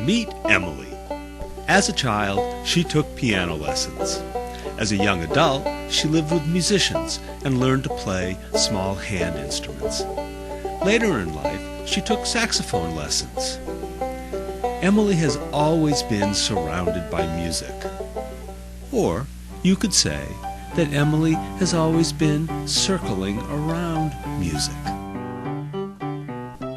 Meet Emily. As a child, she took piano lessons. As a young adult, she lived with musicians and learned to play small hand instruments. Later in life, she took saxophone lessons. Emily has always been surrounded by music. Or you could say that Emily has always been circling around music.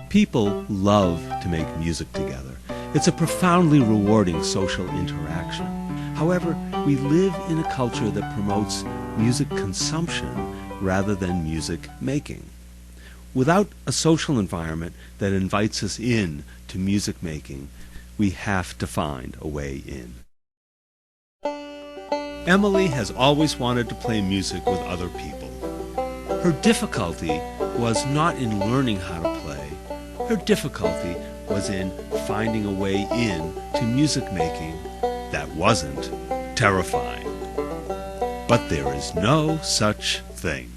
People love to make music together. It's a profoundly rewarding social interaction. However, we live in a culture that promotes music consumption rather than music making. Without a social environment that invites us in to music making, we have to find a way in. Emily has always wanted to play music with other people. Her difficulty was not in learning how to play. Her difficulty was in finding a way in to music making that wasn't terrifying. But there is no such thing.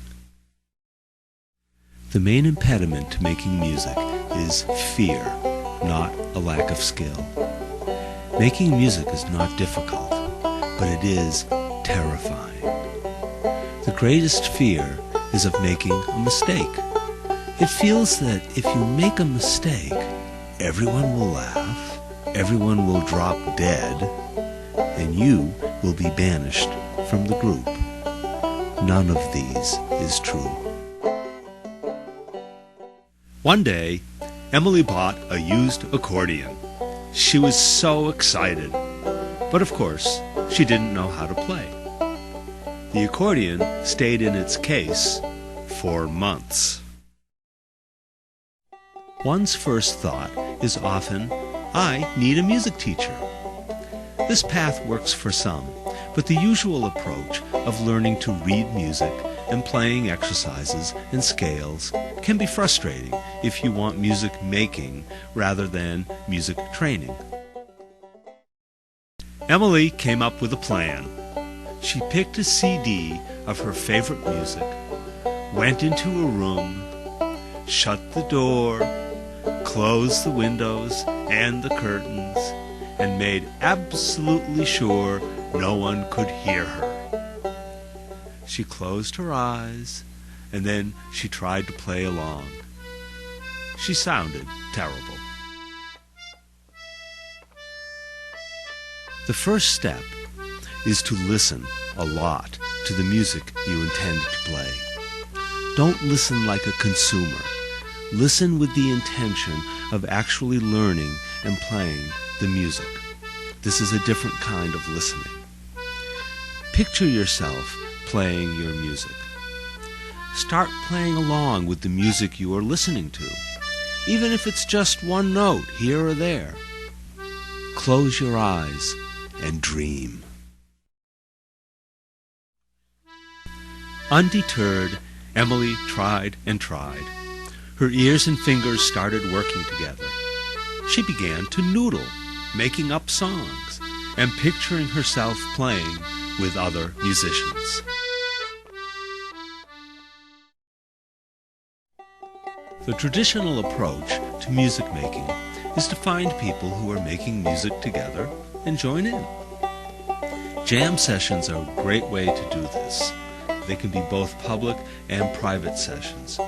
The main impediment to making music is fear, not a lack of skill. Making music is not difficult, but it is terrifying. The greatest fear is of making a mistake. It feels that if you make a mistake, everyone will laugh, everyone will drop dead, and you will be banished from the group. None of these is true. One day, Emily bought a used accordion. She was so excited. But of course, she didn't know how to play. The accordion stayed in its case for months. One's first thought is often, I need a music teacher. This path works for some, but the usual approach of learning to read music and playing exercises and scales can be frustrating if you want music making rather than music training. Emily came up with a plan. She picked a CD of her favorite music, went into a room, shut the door, closed the windows and the curtains, and made absolutely sure no one could hear her. She closed her eyes, and then she tried to play along. She sounded terrible. The first step is to listen a lot to the music you intend to play. Don't listen like a consumer. Listen with the intention of actually learning and playing the music. This is a different kind of listening. Picture yourself playing your music. Start playing along with the music you are listening to, even if it's just one note here or there. Close your eyes and dream. Undeterred, Emily tried and tried. Her ears and fingers started working together. She began to noodle, making up songs, and picturing herself playing with other musicians. The traditional approach to music making is to find people who are making music together and join in. Jam sessions are a great way to do this. They can be both public and private sessions.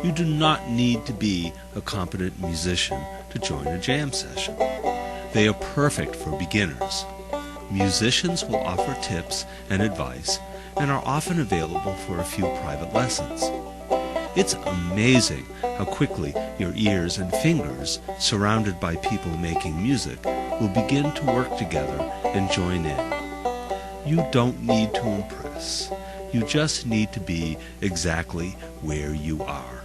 You do not need to be a competent musician to join a jam session. They are perfect for beginners. Musicians will offer tips and advice and are often available for a few private lessons. It's amazing how quickly your ears and fingers, surrounded by people making music, will begin to work together and join in. You don't need to impress. You just need to be exactly where you are.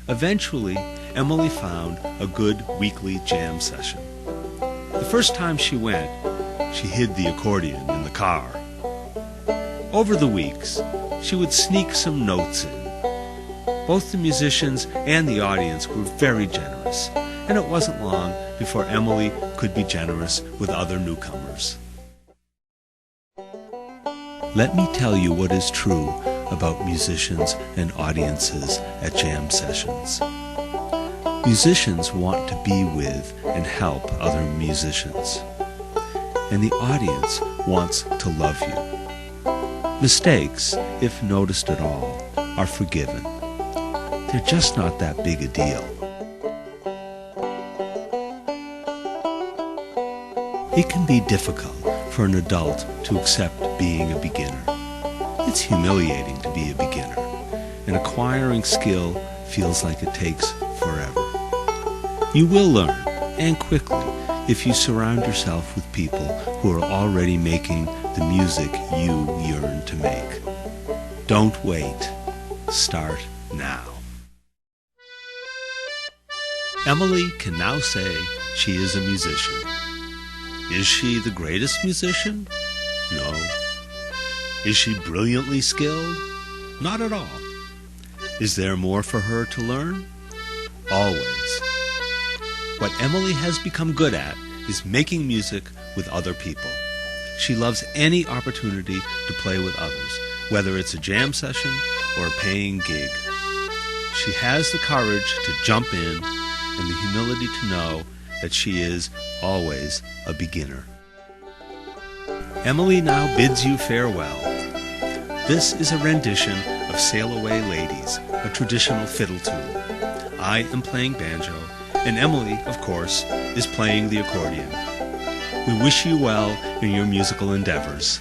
Eventually, Emily found a good weekly jam session. The first time she went, she hid the accordion in the car. Over the weeks, she would sneak some notes in. Both the musicians and the audience were very generous, and it wasn't long before Emily could be generous with other newcomers. Let me tell you what is true about musicians and audiences at jam sessions. Musicians want to be with and help other musicians, and the audience wants to love you. Mistakes, if noticed at all, are forgiven. They're just not that big a deal. It can be difficult for an adult to accept being a beginner. It's humiliating to be a beginner, and acquiring skill feels like it takes forever. You will learn, and quickly, if you surround yourself with people who are already making the music you yearn to make. Don't wait. Start now. Emily can now say she is a musician. Is she the greatest musician? No. Is she brilliantly skilled? Not at all. Is there more for her to learn? Always. What Emily has become good at is making music with other people. She loves any opportunity to play with others, whether it's a jam session or a paying gig. She has the courage to jump in and the humility to know that she is always a beginner. Emily now bids you farewell. This is a rendition of Sail Away Ladies, a traditional fiddle tune. I am playing banjo, and Emily, of course, is playing the accordion. We wish you well in your musical endeavors.